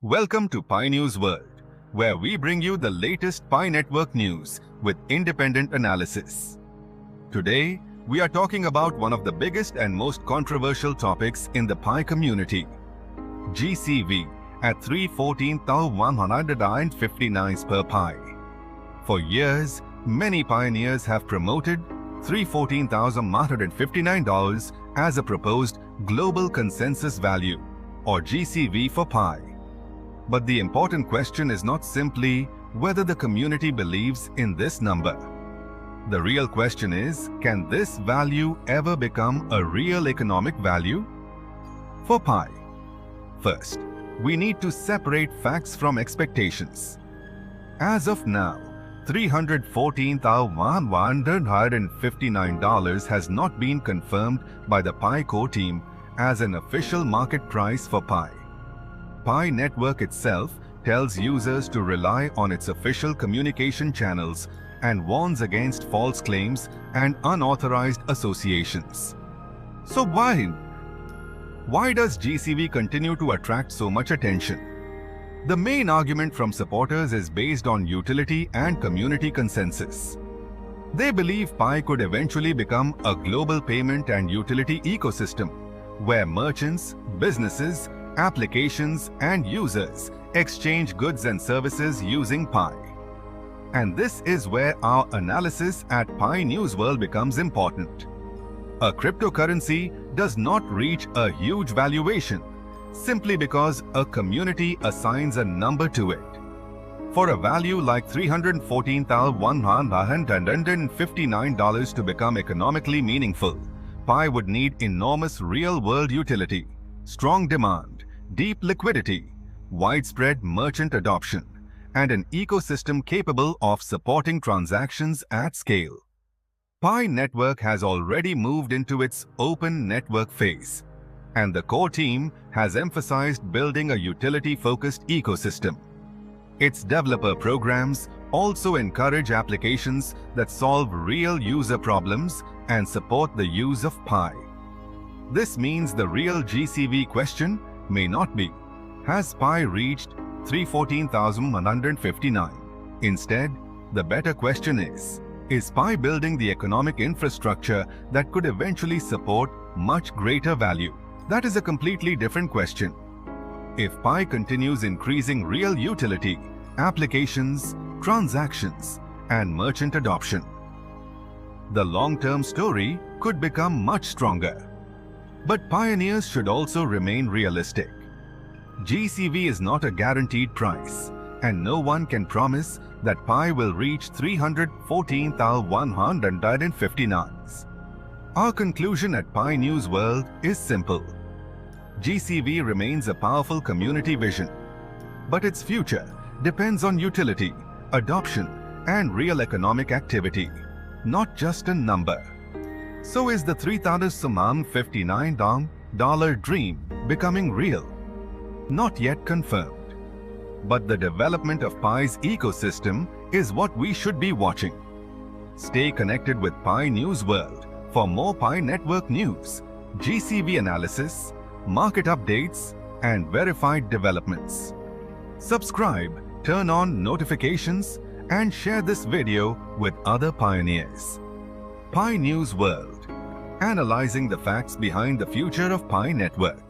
Welcome to Pi News World, where we bring you the latest Pi network news with independent analysis. Today, we are talking about one of the biggest and most controversial topics in the Pi community, GCV at 314,159 per Pi. For years, many pioneers have promoted $314,159 as a proposed global consensus value, or GCV for Pi. But the important question is not simply whether the community believes in this number. The real question is, can this value ever become a real economic value? For Pi, first, we need to separate facts from expectations. As of now, $314,159 has not been confirmed by the Pi core team as an official market price for Pi. Pi network itself tells users to rely on its official communication channels and warns against false claims and unauthorized associations. So why does GCV continue to attract so much attention? The main argument from supporters is based on utility and community consensus. They believe Pi could eventually become a global payment and utility ecosystem where merchants, businesses, applications, and users exchange goods and services using Pi. And this is where our analysis at Pi News World becomes important. A cryptocurrency does not reach a huge valuation simply because a community assigns a number to it. For a value like $314,159 to become economically meaningful, Pi would need enormous real-world utility, strong demand, deep liquidity, widespread merchant adoption, and an ecosystem capable of supporting transactions at scale. Pi network has already moved into its open network phase, and the core team has emphasized building a utility-focused ecosystem. Its developer programs also encourage applications that solve real user problems and support the use of Pi. This means the real GCV question may not be, has Pi reached 314,159? Instead, the better question is Pi building the economic infrastructure that could eventually support much greater value? That is a completely different question. If Pi continues increasing real utility, applications, transactions, and merchant adoption, the long-term story could become much stronger. But pioneers should also remain realistic. GCV is not a guaranteed price, and no one can promise that Pi will reach 314,159. Our conclusion at Pi News World is simple. GCV remains a powerful community vision, but its future depends on utility, adoption, and real economic activity, not just a number. So is the $3,059 dream becoming real? Not yet confirmed. But the development of Pi's ecosystem is what we should be watching. Stay connected with Pi News World for more Pi network news, GCV analysis, market updates, and verified developments. Subscribe, turn on notifications, and share this video with other pioneers. Pi News World, analyzing the facts behind the future of Pi network.